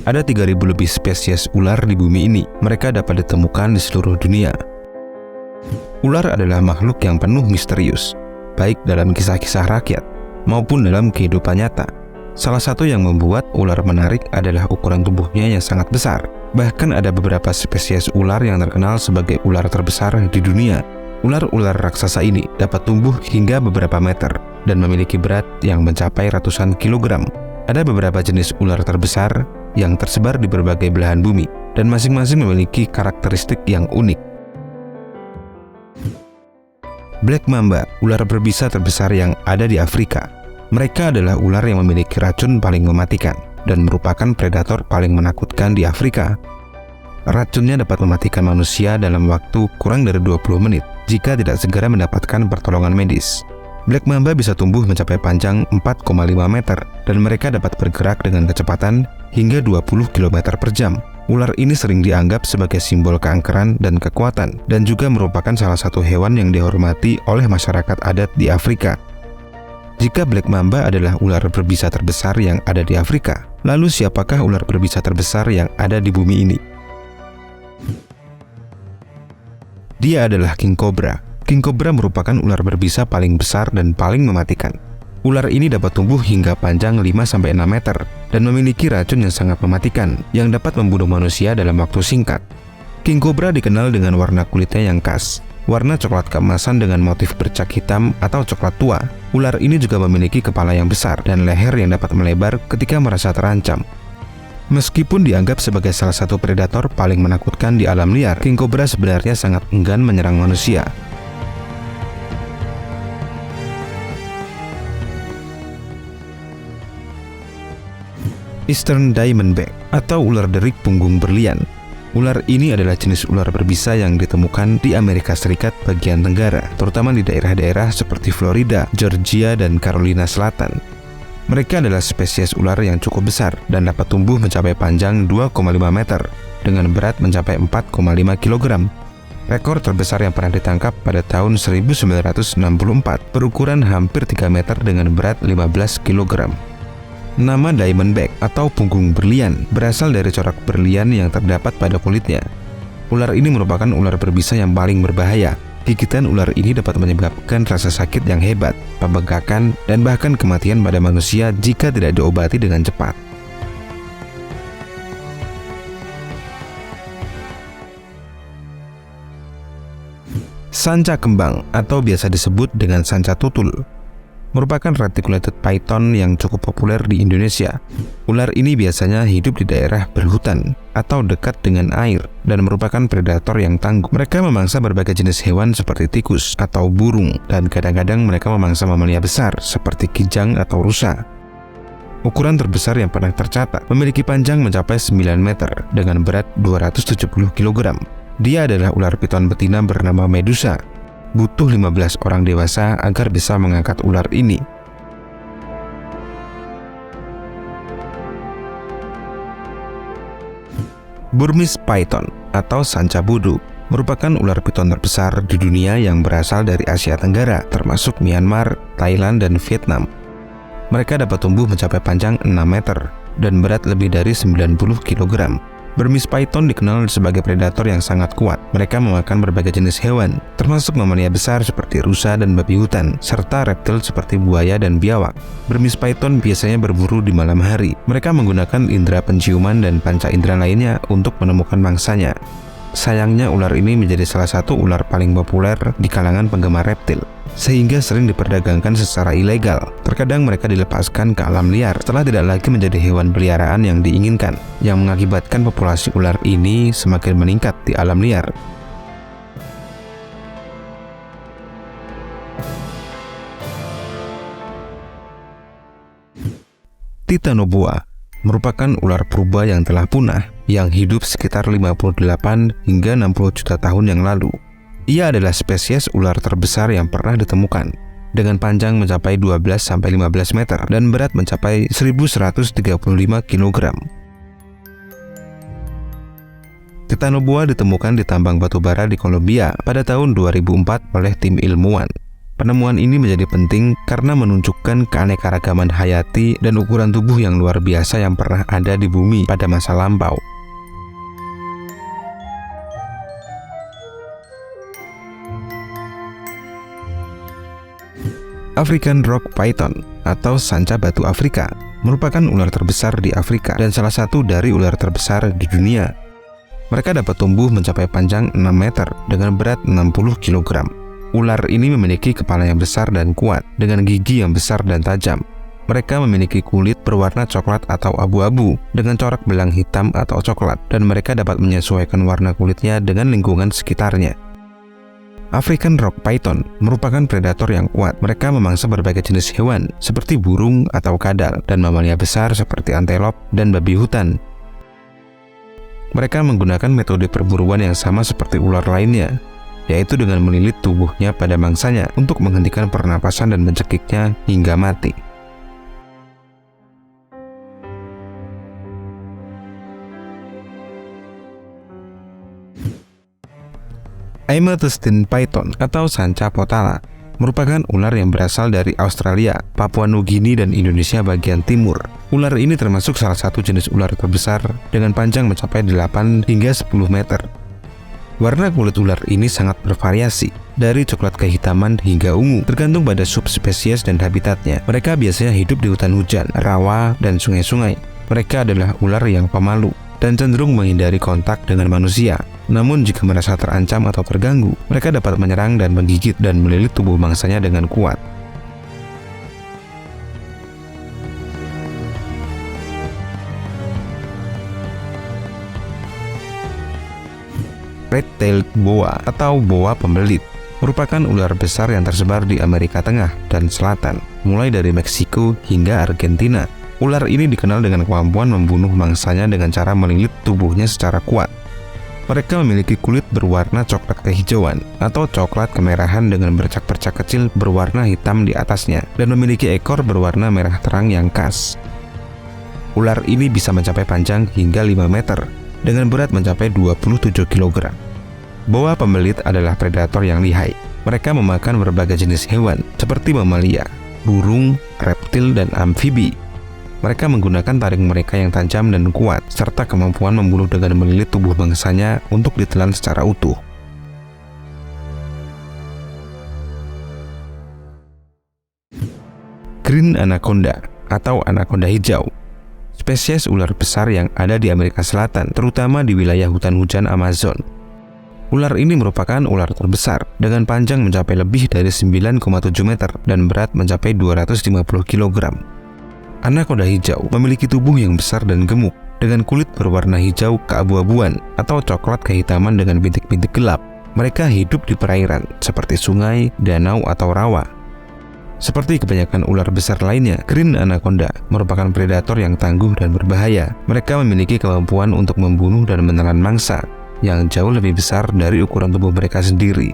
Ada 3.000 lebih spesies ular di bumi ini. Mereka dapat ditemukan di seluruh dunia. Ular adalah makhluk yang penuh misterius, baik dalam kisah-kisah rakyat maupun dalam kehidupan nyata. Salah satu yang membuat ular menarik adalah ukuran tubuhnya yang sangat besar. Bahkan ada beberapa spesies ular yang terkenal sebagai ular terbesar di dunia. Ular-ular raksasa ini dapat tumbuh hingga beberapa meter dan memiliki berat yang mencapai ratusan kilogram. Ada beberapa jenis ular terbesar yang tersebar di berbagai belahan bumi dan masing-masing memiliki karakteristik yang unik. Black Mamba, ular berbisa terbesar yang ada di Afrika. Mereka adalah ular yang memiliki racun paling mematikan dan merupakan predator paling menakutkan di Afrika. Racunnya dapat mematikan manusia dalam waktu kurang dari 20 menit jika tidak segera mendapatkan pertolongan medis. Black Mamba bisa tumbuh mencapai panjang 4,5 meter dan mereka dapat bergerak dengan kecepatan hingga 20 km per jam. Ular ini sering dianggap sebagai simbol keangkeran dan kekuatan dan juga merupakan salah satu hewan yang dihormati oleh masyarakat adat di Afrika. Jika Black Mamba adalah ular berbisa terbesar yang ada di Afrika, lalu siapakah ular berbisa terbesar yang ada di bumi ini? Dia adalah King Cobra. King Cobra merupakan ular berbisa paling besar dan paling mematikan. Ular ini dapat tumbuh hingga panjang 5-6 meter dan memiliki racun yang sangat mematikan yang dapat membunuh manusia dalam waktu singkat. King Cobra dikenal dengan warna kulitnya yang khas, warna coklat keemasan dengan motif bercak hitam atau coklat tua. Ular ini juga memiliki kepala yang besar dan leher yang dapat melebar ketika merasa terancam. Meskipun dianggap sebagai salah satu predator paling menakutkan di alam liar, King Cobra sebenarnya sangat enggan menyerang manusia. Eastern Diamondback atau ular derik punggung berlian. Ular ini adalah jenis ular berbisa yang ditemukan di Amerika Serikat bagian tenggara, terutama di daerah-daerah seperti Florida, Georgia, dan Carolina Selatan. Mereka adalah spesies ular yang cukup besar dan dapat tumbuh mencapai panjang 2,5 meter dengan berat mencapai 4,5 kg. Rekor terbesar yang pernah ditangkap pada tahun 1964 berukuran hampir 3 meter dengan berat 15 kg. Nama Diamondback atau punggung berlian berasal dari corak berlian yang terdapat pada kulitnya. Ular ini merupakan ular berbisa yang paling berbahaya. Gigitan ular ini dapat menyebabkan rasa sakit yang hebat, pembengkakan, dan bahkan kematian pada manusia jika tidak diobati dengan cepat. Sanca kembang atau biasa disebut dengan sanca tutul merupakan reticulated python yang cukup populer di Indonesia. Ular ini biasanya hidup di daerah berhutan atau dekat dengan air dan merupakan predator yang tangguh. Mereka memangsa berbagai jenis hewan seperti tikus atau burung dan kadang-kadang mereka memangsa mamalia besar seperti kijang atau rusa. Ukuran terbesar yang pernah tercatat memiliki panjang mencapai 9 meter dengan berat 270 kg. Dia adalah ular piton betina bernama Medusa. Butuh 15 orang dewasa agar bisa mengangkat ular ini. Burmese python atau sanca bodo merupakan ular piton terbesar di dunia yang berasal dari Asia Tenggara, termasuk Myanmar, Thailand, dan Vietnam. Mereka dapat tumbuh mencapai panjang 6 meter dan berat lebih dari 90 kg. Burmese python dikenal sebagai predator yang sangat kuat. Mereka memakan berbagai jenis hewan, termasuk mamalia besar seperti rusa dan babi hutan, serta reptil seperti buaya dan biawak. Burmese python biasanya berburu di malam hari. Mereka menggunakan indera penciuman dan panca indera lainnya untuk menemukan mangsanya. Sayangnya ular ini menjadi salah satu ular paling populer di kalangan penggemar reptil, sehingga sering diperdagangkan secara ilegal. Terkadang mereka dilepaskan ke alam liar setelah tidak lagi menjadi hewan peliharaan yang diinginkan, yang mengakibatkan populasi ular ini semakin meningkat di alam liar. Titanoboa merupakan ular purba yang telah punah, yang hidup sekitar 58 hingga 60 juta tahun yang lalu. Ia adalah spesies ular terbesar yang pernah ditemukan, dengan panjang mencapai 12-15 meter dan berat mencapai 1135 kg. Titanoboa ditemukan di tambang batu bara di Kolombia pada tahun 2004 oleh tim ilmuwan. Penemuan ini menjadi penting karena menunjukkan keanekaragaman hayati dan ukuran tubuh yang luar biasa yang pernah ada di bumi pada masa lampau. African Rock Python atau sanca batu Afrika merupakan ular terbesar di Afrika dan salah satu dari ular terbesar di dunia. Mereka dapat tumbuh mencapai panjang 6 meter dengan berat 60 kg. Ular ini memiliki kepala yang besar dan kuat dengan gigi yang besar dan tajam. Mereka memiliki kulit berwarna coklat atau abu-abu dengan corak belang hitam atau coklat, dan mereka dapat menyesuaikan warna kulitnya dengan lingkungan sekitarnya. African Rock Python merupakan predator yang kuat. Mereka memangsa berbagai jenis hewan seperti burung atau kadal dan mamalia besar seperti antelop dan babi hutan. Mereka menggunakan metode perburuan yang sama seperti ular lainnya, yaitu dengan melilit tubuhnya pada mangsanya untuk menghentikan pernapasan dan mencekiknya hingga mati. Amethystine Python atau sanca potala merupakan ular yang berasal dari Australia, Papua Nugini, dan Indonesia bagian timur. Ular ini termasuk salah satu jenis ular terbesar dengan panjang mencapai 8 hingga 10 meter. Warna kulit ular ini sangat bervariasi, dari coklat kehitaman hingga ungu, tergantung pada subspesies dan habitatnya. Mereka biasanya hidup di hutan hujan, rawa, dan sungai-sungai. Mereka adalah ular yang pemalu dan cenderung menghindari kontak dengan manusia. Namun jika merasa terancam atau terganggu, mereka dapat menyerang dan menggigit dan melilit tubuh mangsanya dengan kuat. Red-tailed boa atau boa pembelit merupakan ular besar yang tersebar di Amerika Tengah dan Selatan, mulai dari Meksiko hingga Argentina. Ular ini dikenal dengan kemampuan membunuh mangsanya dengan cara melilit tubuhnya secara kuat. Mereka memiliki kulit berwarna coklat kehijauan atau coklat kemerahan dengan bercak-bercak kecil berwarna hitam di atasnya, dan memiliki ekor berwarna merah terang yang khas. Ular ini bisa mencapai panjang hingga 5 meter dengan berat mencapai 27 kg. Boa pembelit adalah predator yang lihai. Mereka memakan berbagai jenis hewan seperti mamalia, burung, reptil, dan amfibi. Mereka menggunakan taring mereka yang tajam dan kuat, serta kemampuan membunuh dengan melilit tubuh mangsanya untuk ditelan secara utuh. Green anaconda atau anaconda hijau, spesies ular besar yang ada di Amerika Selatan, terutama di wilayah hutan hujan Amazon. Ular ini merupakan ular terbesar dengan panjang mencapai lebih dari 9,7 meter dan berat mencapai 250 kg. Anaconda hijau memiliki tubuh yang besar dan gemuk dengan kulit berwarna hijau keabu-abuan atau coklat kehitaman dengan bintik-bintik gelap. Mereka hidup di perairan seperti sungai, danau, atau rawa. Seperti kebanyakan ular besar lainnya, green anaconda merupakan predator yang tangguh dan berbahaya. Mereka memiliki kemampuan untuk membunuh dan menelan mangsa yang jauh lebih besar dari ukuran tubuh mereka sendiri.